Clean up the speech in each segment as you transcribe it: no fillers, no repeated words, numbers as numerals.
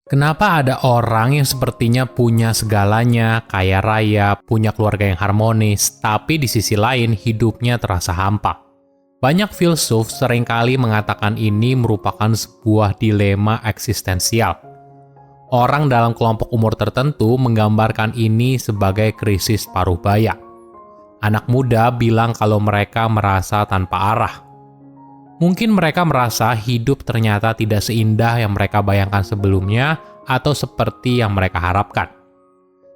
Kenapa ada orang yang sepertinya punya segalanya, kaya raya, punya keluarga yang harmonis, tapi di sisi lain hidupnya terasa hampa? Banyak filsuf seringkali mengatakan ini merupakan sebuah dilema eksistensial. Orang dalam kelompok umur tertentu menggambarkan ini sebagai krisis paruh baya. Anak muda bilang kalau mereka merasa tanpa arah. Mungkin mereka merasa hidup ternyata tidak seindah yang mereka bayangkan sebelumnya atau seperti yang mereka harapkan.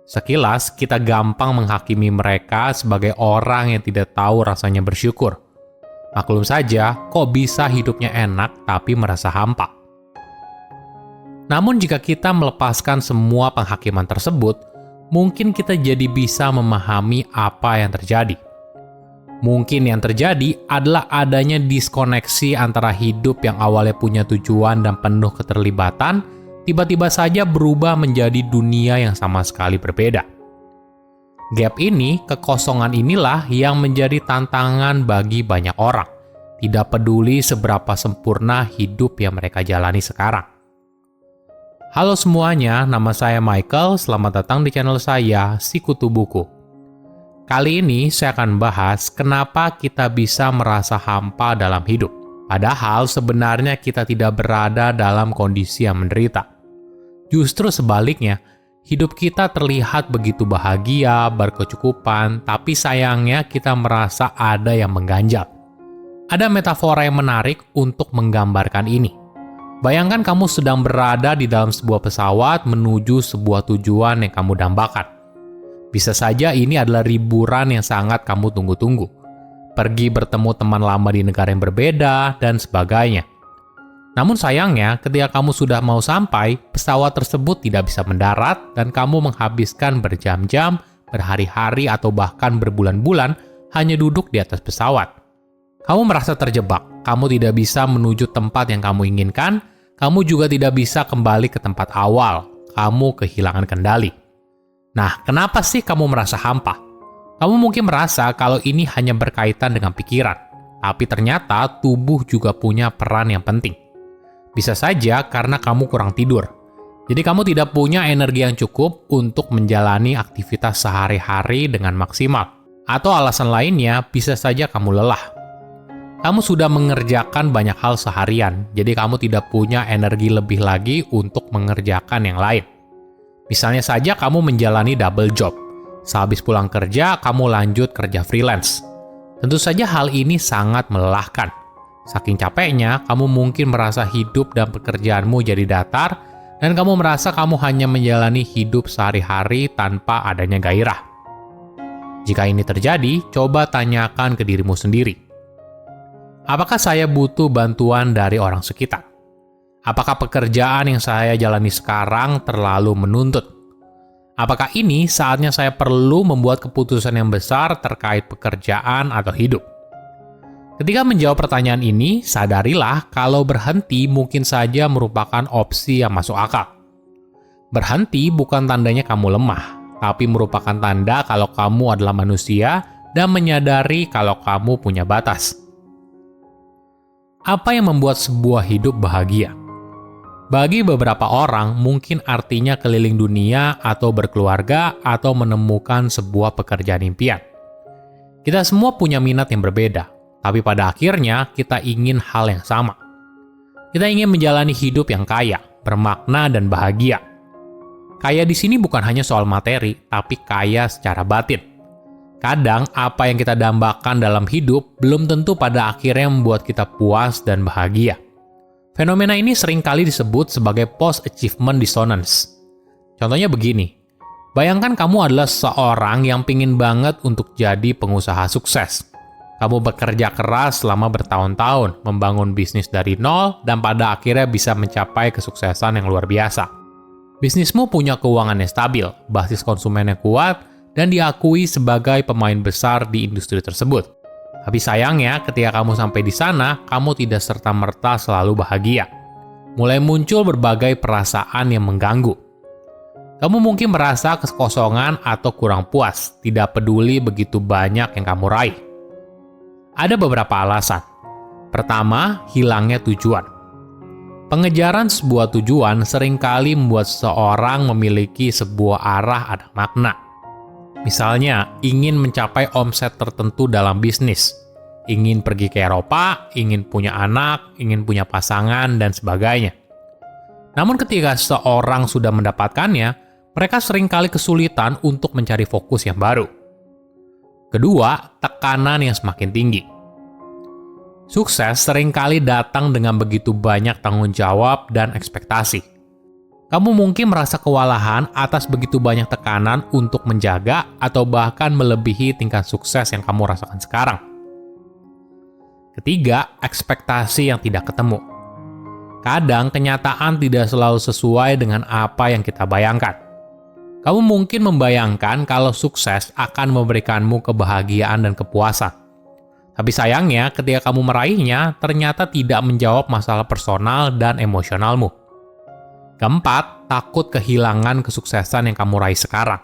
Sekilas, kita gampang menghakimi mereka sebagai orang yang tidak tahu rasanya bersyukur. Maklum saja, kok bisa hidupnya enak tapi merasa hampa. Namun jika kita melepaskan semua penghakiman tersebut, mungkin kita jadi bisa memahami apa yang terjadi. Mungkin yang terjadi adalah adanya diskoneksi antara hidup yang awalnya punya tujuan dan penuh keterlibatan, tiba-tiba saja berubah menjadi dunia yang sama sekali berbeda. Gap ini, kekosongan inilah yang menjadi tantangan bagi banyak orang, tidak peduli seberapa sempurna hidup yang mereka jalani sekarang. Halo semuanya, nama saya Michael, selamat datang di channel saya, Sikutu Buku. Kali ini saya akan bahas kenapa kita bisa merasa hampa dalam hidup. Padahal sebenarnya kita tidak berada dalam kondisi yang menderita. Justru sebaliknya, hidup kita terlihat begitu bahagia, berkecukupan, tapi sayangnya kita merasa ada yang mengganjal. Ada metafora yang menarik untuk menggambarkan ini. Bayangkan kamu sedang berada di dalam sebuah pesawat menuju sebuah tujuan yang kamu dambakan. Bisa saja ini adalah liburan yang sangat kamu tunggu-tunggu. Pergi bertemu teman lama di negara yang berbeda, dan sebagainya. Namun sayangnya, ketika kamu sudah mau sampai, pesawat tersebut tidak bisa mendarat dan kamu menghabiskan berjam-jam, berhari-hari, atau bahkan berbulan-bulan hanya duduk di atas pesawat. Kamu merasa terjebak, kamu tidak bisa menuju tempat yang kamu inginkan, kamu juga tidak bisa kembali ke tempat awal, kamu kehilangan kendali. Nah, kenapa sih kamu merasa hampa? Kamu mungkin merasa kalau ini hanya berkaitan dengan pikiran, tapi ternyata tubuh juga punya peran yang penting. Bisa saja karena kamu kurang tidur. Jadi kamu tidak punya energi yang cukup untuk menjalani aktivitas sehari-hari dengan maksimal. Atau alasan lainnya, bisa saja kamu lelah. Kamu sudah mengerjakan banyak hal seharian, jadi kamu tidak punya energi lebih lagi untuk mengerjakan yang lain. Misalnya saja kamu menjalani double job. Sehabis pulang kerja, kamu lanjut kerja freelance. Tentu saja hal ini sangat melelahkan. Saking capeknya, kamu mungkin merasa hidup dan pekerjaanmu jadi datar, dan kamu merasa kamu hanya menjalani hidup sehari-hari tanpa adanya gairah. Jika ini terjadi, coba tanyakan ke dirimu sendiri. Apakah saya butuh bantuan dari orang sekitar? Apakah pekerjaan yang saya jalani sekarang terlalu menuntut? Apakah ini saatnya saya perlu membuat keputusan yang besar terkait pekerjaan atau hidup? Ketika menjawab pertanyaan ini, sadarilah kalau berhenti mungkin saja merupakan opsi yang masuk akal. Berhenti bukan tandanya kamu lemah, tapi merupakan tanda kalau kamu adalah manusia dan menyadari kalau kamu punya batas. Apa yang membuat sebuah hidup bahagia? Bagi beberapa orang, mungkin artinya keliling dunia atau berkeluarga atau menemukan sebuah pekerjaan impian. Kita semua punya minat yang berbeda, tapi pada akhirnya kita ingin hal yang sama. Kita ingin menjalani hidup yang kaya, bermakna, dan bahagia. Kaya di sini bukan hanya soal materi, tapi kaya secara batin. Kadang, apa yang kita dambakan dalam hidup belum tentu pada akhirnya membuat kita puas dan bahagia. Fenomena ini seringkali disebut sebagai post-achievement dissonance. Contohnya begini, bayangkan kamu adalah seorang yang pingin banget untuk jadi pengusaha sukses. Kamu bekerja keras selama bertahun-tahun, membangun bisnis dari nol, dan pada akhirnya bisa mencapai kesuksesan yang luar biasa. Bisnismu punya keuangan yang stabil, basis konsumen yang kuat, dan diakui sebagai pemain besar di industri tersebut. Tapi sayangnya, ketika kamu sampai di sana, kamu tidak serta-merta selalu bahagia. Mulai muncul berbagai perasaan yang mengganggu. Kamu mungkin merasa kekosongan atau kurang puas, tidak peduli begitu banyak yang kamu raih. Ada beberapa alasan. Pertama, hilangnya tujuan. Pengejaran sebuah tujuan seringkali membuat seseorang memiliki sebuah arah ada makna. Misalnya, ingin mencapai omset tertentu dalam bisnis, ingin pergi ke Eropa, ingin punya anak, ingin punya pasangan, dan sebagainya. Namun ketika seseorang sudah mendapatkannya, mereka seringkali kesulitan untuk mencari fokus yang baru. Kedua, tekanan yang semakin tinggi. Sukses seringkali datang dengan begitu banyak tanggung jawab dan ekspektasi. Kamu mungkin merasa kewalahan atas begitu banyak tekanan untuk menjaga atau bahkan melebihi tingkat sukses yang kamu rasakan sekarang. Ketiga, ekspektasi yang tidak ketemu. Kadang kenyataan tidak selalu sesuai dengan apa yang kita bayangkan. Kamu mungkin membayangkan kalau sukses akan memberikanmu kebahagiaan dan kepuasan. Tapi sayangnya, ketika kamu meraihnya, ternyata tidak menjawab masalah personal dan emosionalmu. Keempat, takut kehilangan kesuksesan yang kamu raih sekarang.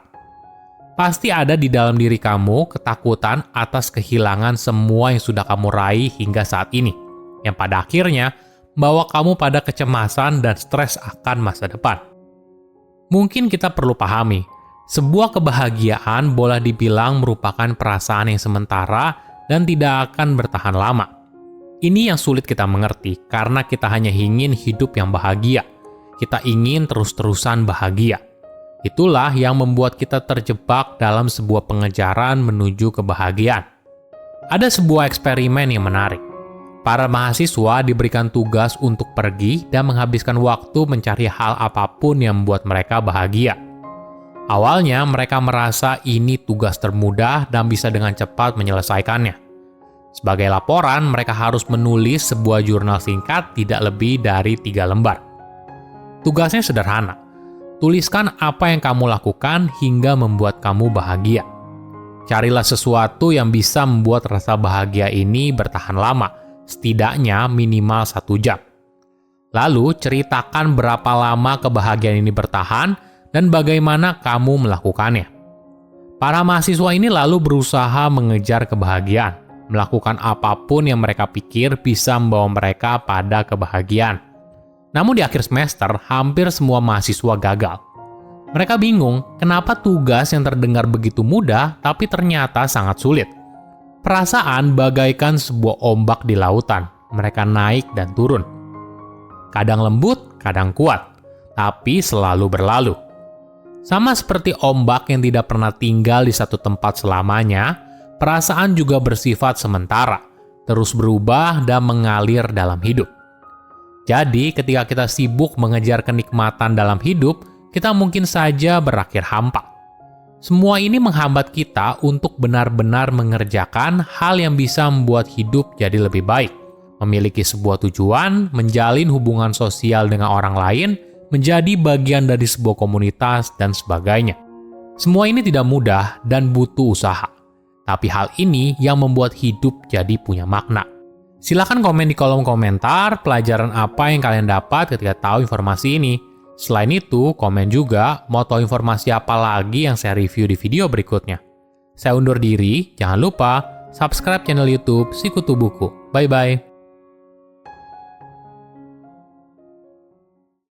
Pasti ada di dalam diri kamu ketakutan atas kehilangan semua yang sudah kamu raih hingga saat ini, yang pada akhirnya membawa kamu pada kecemasan dan stres akan masa depan. Mungkin kita perlu pahami, sebuah kebahagiaan boleh dibilang merupakan perasaan yang sementara dan tidak akan bertahan lama. Ini yang sulit kita mengerti karena kita hanya ingin hidup yang bahagia. Kita ingin terus-terusan bahagia. Itulah yang membuat kita terjebak dalam sebuah pengejaran menuju kebahagiaan. Ada sebuah eksperimen yang menarik. Para mahasiswa diberikan tugas untuk pergi dan menghabiskan waktu mencari hal apapun yang membuat mereka bahagia. Awalnya mereka merasa ini tugas termudah dan bisa dengan cepat menyelesaikannya. Sebagai laporan, mereka harus menulis sebuah jurnal singkat tidak lebih dari 3 lembar. Tugasnya sederhana. Tuliskan apa yang kamu lakukan hingga membuat kamu bahagia. Carilah sesuatu yang bisa membuat rasa bahagia ini bertahan lama, setidaknya minimal 1 jam. Lalu ceritakan berapa lama kebahagiaan ini bertahan dan bagaimana kamu melakukannya. Para mahasiswa ini lalu berusaha mengejar kebahagiaan, melakukan apapun yang mereka pikir bisa membawa mereka pada kebahagiaan. Namun di akhir semester, hampir semua mahasiswa gagal. Mereka bingung kenapa tugas yang terdengar begitu mudah tapi ternyata sangat sulit. Perasaan bagaikan sebuah ombak di lautan, mereka naik dan turun. Kadang lembut, kadang kuat, tapi selalu berlalu. Sama seperti ombak yang tidak pernah tinggal di satu tempat selamanya, perasaan juga bersifat sementara, terus berubah dan mengalir dalam hidup. Jadi, ketika kita sibuk mengejar kenikmatan dalam hidup, kita mungkin saja berakhir hampa. Semua ini menghambat kita untuk benar-benar mengerjakan hal yang bisa membuat hidup jadi lebih baik, memiliki sebuah tujuan, menjalin hubungan sosial dengan orang lain, menjadi bagian dari sebuah komunitas, dan sebagainya. Semua ini tidak mudah dan butuh usaha. Tapi hal ini yang membuat hidup jadi punya makna. Silahkan komen di kolom komentar pelajaran apa yang kalian dapat ketika tahu informasi ini. Selain itu, komen juga mau tahu informasi apa lagi yang saya review di video berikutnya. Saya undur diri, jangan lupa subscribe channel YouTube Sikutu Buku. Bye-bye.